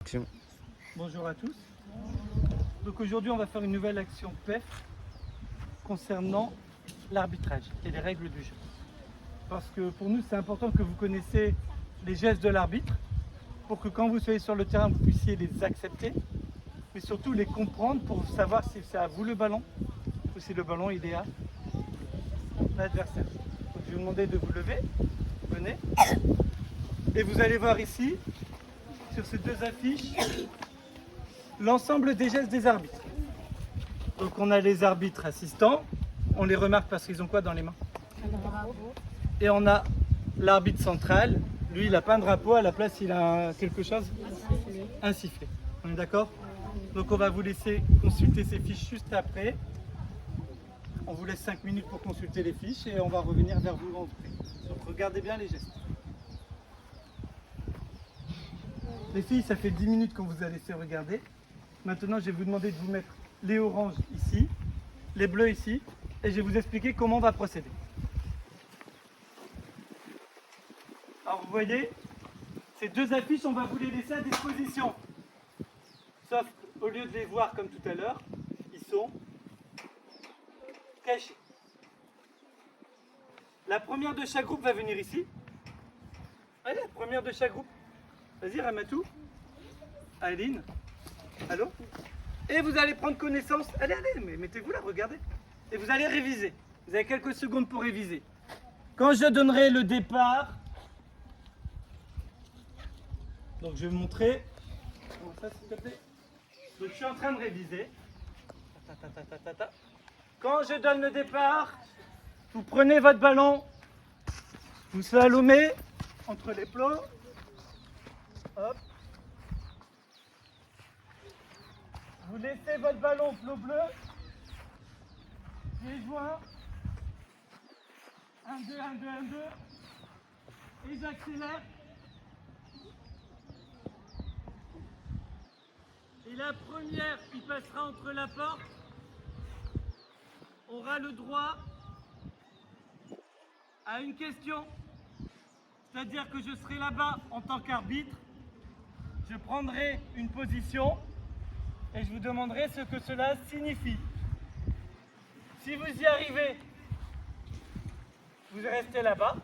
Action. Bonjour à tous. Donc aujourd'hui on va faire une nouvelle action PEF concernant l'arbitrage et les règles du jeu. Parce que pour nous c'est important que vous connaissiez les gestes de l'arbitre pour que quand vous soyez sur le terrain vous puissiez les accepter, mais surtout les comprendre pour savoir si c'est à vous le ballon ou si le ballon il est à l'adversaire. Donc je vais vous demander de vous lever, venez, et vous allez voir ici sur ces deux affiches l'ensemble des gestes des arbitres. Donc on a les arbitres assistants, on les remarque parce qu'ils ont quoi dans les mains? Et on a l'arbitre central, lui il n'a pas un drapeau, à la place il a quelque chose? Un sifflet. On est d'accord? Donc on va vous laisser consulter ces fiches juste après. On vous laisse 5 minutes pour consulter les fiches et on va revenir vers vous en vrai. Donc regardez bien les gestes. Les filles, ça fait 10 minutes qu'on vous a laissé regarder. Maintenant, je vais vous demander de vous mettre les oranges ici, les bleus ici, et je vais vous expliquer comment on va procéder. Alors, vous voyez, ces deux affiches, on va vous les laisser à disposition. Sauf qu'au lieu de les voir comme tout à l'heure, ils sont cachés. La première de chaque groupe va venir ici. Allez, la première de chaque groupe. Vas-y, Ramatou. Aline. Allô? Et vous allez prendre connaissance. Allez, mais mettez-vous là, regardez. Et vous allez réviser. Vous avez quelques secondes pour réviser. Quand je donnerai le départ, donc je vais vous montrer. Comment ça, s'il te plaît? Donc je suis en train de réviser. Quand je donne le départ, vous prenez votre ballon, vous slalomez entre les plots. Hop. Vous laissez votre ballon flot bleu. Pieds joints. 1, 2, 1, 2, 1, 2. Et j'accélère. Et la première qui passera entre la porte aura le droit à une question. C'est-à-dire que je serai là-bas en tant qu'arbitre. Je prendrai une position et je vous demanderai ce que cela signifie. Si vous y arrivez, vous restez là-bas.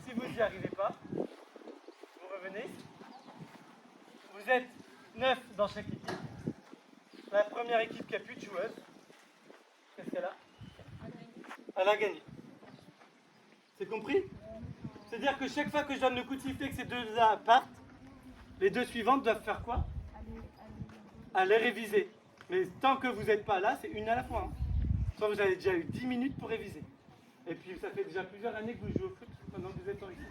Si vous n'y arrivez pas, vous revenez. Vous êtes 9 dans chaque équipe. La première équipe qui a plus de joueuses, qu'est-ce qu'elle a? Elle a gagné. C'est compris? C'est-à-dire que chaque fois que je donne le coup de sifflet que ces deux-là partent, les deux suivantes doivent faire quoi? Aller réviser. Mais tant que vous n'êtes pas là, c'est une à la fois. Soit vous avez déjà eu 10 minutes pour réviser. Et puis ça fait déjà plusieurs années que vous jouez au foot pendant que vous êtes en équipe.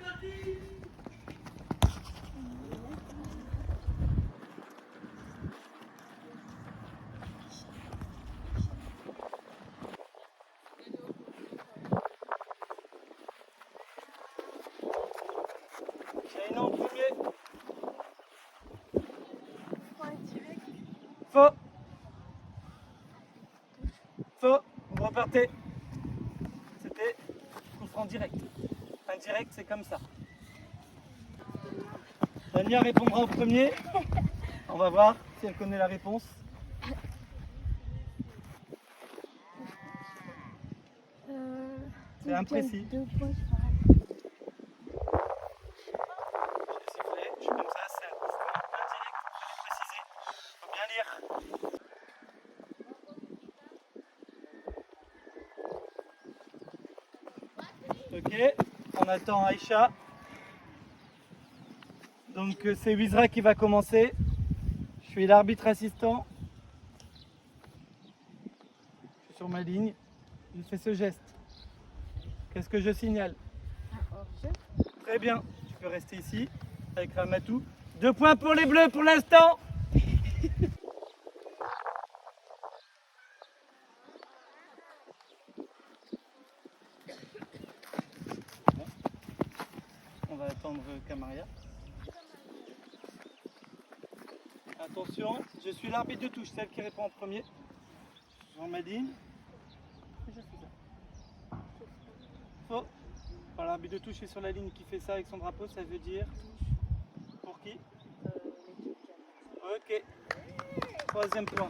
J'ai en premier. Faux. Faux. Vous repartez. C'était coup franc direct. Indirect, c'est comme ça. Dania répondra en premier. On va voir si elle connaît la réponse. C'est imprécis. Je suis comme ça, c'est un coup franc indirect. Faut bien lire. Ok, on attend Aïcha. Donc c'est Wizra qui va commencer. Je suis l'arbitre assistant. Je suis sur ma ligne. Je fais ce geste. Qu'est-ce que je signale? Très bien. Tu peux rester ici avec Ramatou. 2 points pour les bleus pour l'instant. On va attendre Kamaria. Attention, je suis l'arbitre de touche, celle qui répond en premier. Jean Madine. Faux. Voilà, l'arbitre de touche est sur la ligne qui fait ça avec son drapeau, ça veut dire pour qui? Ok. Troisième plan.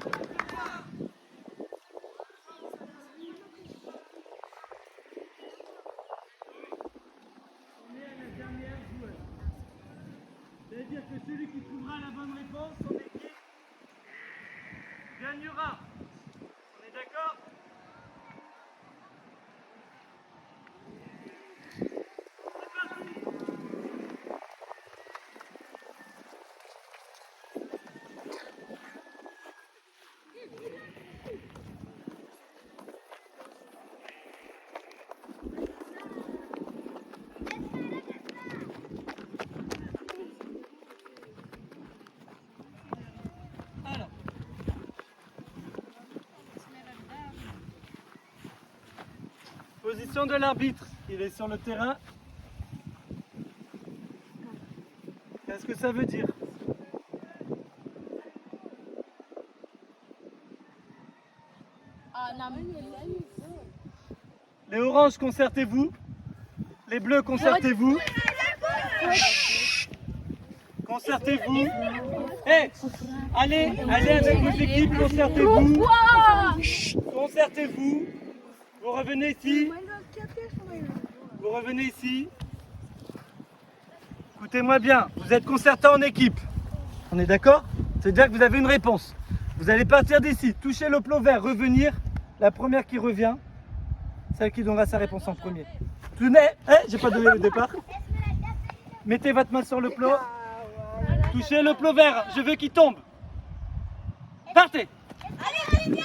C'est-à-dire que celui qui trouvera la bonne réponse, son équipe gagnera. On est d'accord? C'est parti! Alors. Position de l'arbitre, il est sur le terrain. Qu'est-ce que ça veut dire? Les oranges, concertez-vous. Les bleus, concertez-vous. Concertez-vous. Hey, allez avec vos équipes, concertez-vous. Concertez-vous. Vous revenez ici. Vous revenez ici. Écoutez-moi bien, vous êtes concertés en équipe. On est d'accord? C'est-à-dire que vous avez une réponse. Vous allez partir d'ici, toucher le plot vert, revenir. La première qui revient, celle qui donnera sa réponse en premier. Tenez, j'ai pas donné le départ. Mettez votre main sur le plot. Touchez le plot vert, je veux qu'il tombe. Partez. Allez, viens.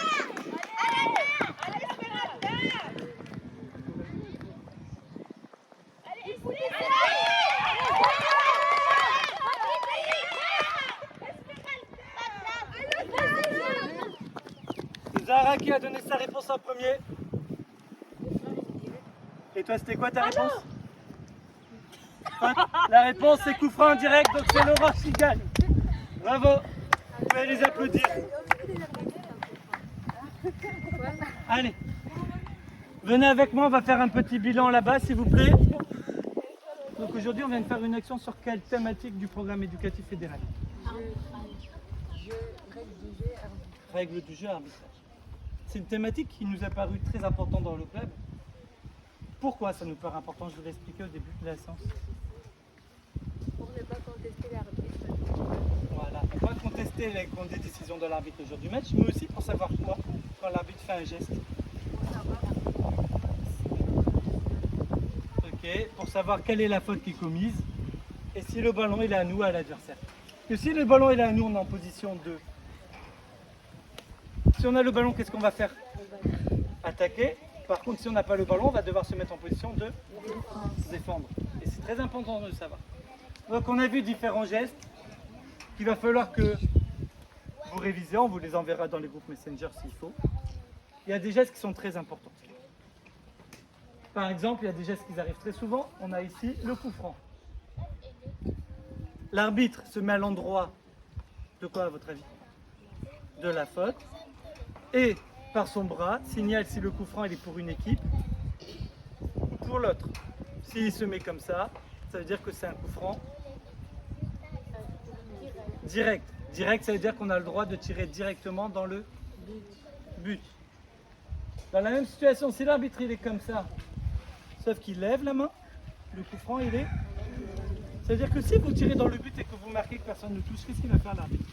Zahra qui a donné sa réponse en premier. Et toi, c'était quoi ta réponse? La réponse c'est coup franc en direct, donc c'est l'orange qui gagne. Bravo. Vous pouvez les applaudir. Allez. Venez avec moi, on va faire un petit bilan là-bas, s'il vous plaît. Donc aujourd'hui, on vient de faire une action sur quelle thématique du programme éducatif fédéral? Règles du jeu, arbitrage. C'est une thématique qui nous a paru très importante dans le club. Pourquoi ça nous paraît important? Je vous l'ai expliqué au début de la séance. Pour ne pas contester l'arbitre. Voilà, pour pas contester les décisions de l'arbitre le jour du match, mais aussi pour savoir quoi quand l'arbitre fait un geste. Ok, pour savoir quelle est la faute qui est commise et si le ballon il est à nous, à l'adversaire. Que si le ballon il est à nous, on est en position de... Si on a le ballon, qu'est-ce qu'on va faire? Attaquer. Par contre, si on n'a pas le ballon, on va devoir se mettre en position de défendre. Et c'est très important de le savoir. Donc on a vu différents gestes qu'il va falloir que vous révisez. On vous les enverra dans les groupes Messenger s'il faut. Il y a des gestes qui sont très importants. Par exemple, il y a des gestes qui arrivent très souvent. On a ici le coup franc. L'arbitre se met à l'endroit de quoi à votre avis? De la faute. Et par son bras, signale si le coup franc il est pour une équipe ou pour l'autre. S'il se met comme ça veut dire que c'est un coup franc direct. Direct, ça veut dire qu'on a le droit de tirer directement dans le but. Dans la même situation, si l'arbitre il est comme ça, sauf qu'il lève la main, le coup franc il est... Ça veut dire que si vous tirez dans le but et que vous marquez que personne ne touche, qu'est-ce qu'il va faire l'arbitre?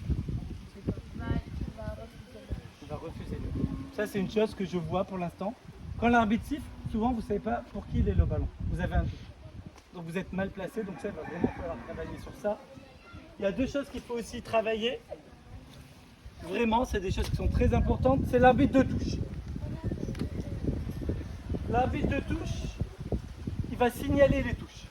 Il va refuser. Ça c'est une chose que je vois pour l'instant. Quand l'arbitre siffle, souvent vous ne savez pas pour qui il est le ballon. Vous avez un doute. Donc vous êtes mal placé, donc ça il va vraiment falloir travailler sur ça. Il y a deux choses qu'il faut aussi travailler. Vraiment, c'est des choses qui sont très importantes. C'est l'arbitre de touche. L'arbitre de touche, il va signaler les touches.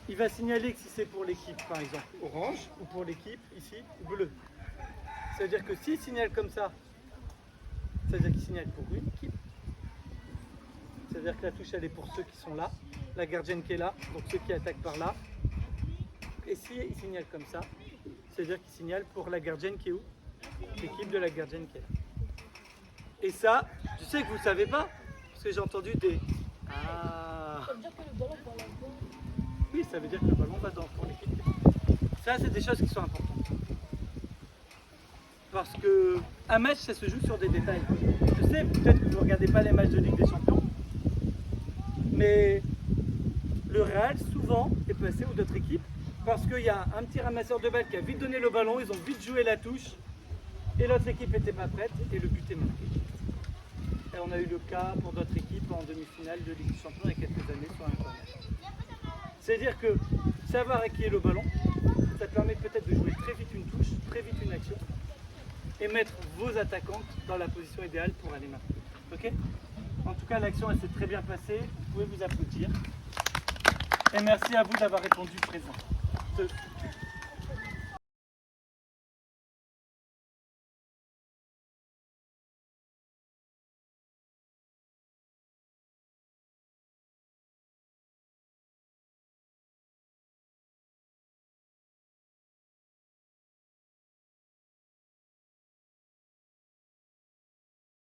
Il va signaler que si c'est pour l'équipe, par exemple, orange, ou pour l'équipe, ici, bleu. C'est-à-dire que s'il signale comme ça, c'est-à-dire qu'il signale pour une équipe. C'est-à-dire que la touche, elle est pour ceux qui sont là. La gardienne qui est là, donc ceux qui attaquent par là. Et s'il signale comme ça, c'est-à-dire qu'il signale pour la gardienne qui est où? L'équipe de la gardienne qui est là. Et ça, je sais que vous ne savez pas, parce que j'ai entendu des... Ah. Ça veut dire que le ballon va là-dedans. Oui, ça veut dire que le ballon va pour l'équipe. Ça, c'est des choses qui sont importantes. parce qu'un match, ça se joue sur des détails. Je sais, peut-être que vous ne regardez pas les matchs de Ligue des Champions, mais le Real, souvent, est passé, ou d'autres équipes, parce qu'il y a un petit ramasseur de balles qui a vite donné le ballon, ils ont vite joué la touche, et l'autre équipe n'était pas prête, et le but est marqué. Et on a eu le cas pour d'autres équipes en demi-finale de Ligue des Champions il y a quelques années sur un corner. C'est-à-dire que savoir à qui est le ballon, ça permet peut-être de jouer très vite une touche, très vite une action, et mettre vos attaquantes dans la position idéale pour aller marquer. Ok ? En tout cas, l'action elle s'est très bien passée, vous pouvez vous applaudir. Et merci à vous d'avoir répondu présent.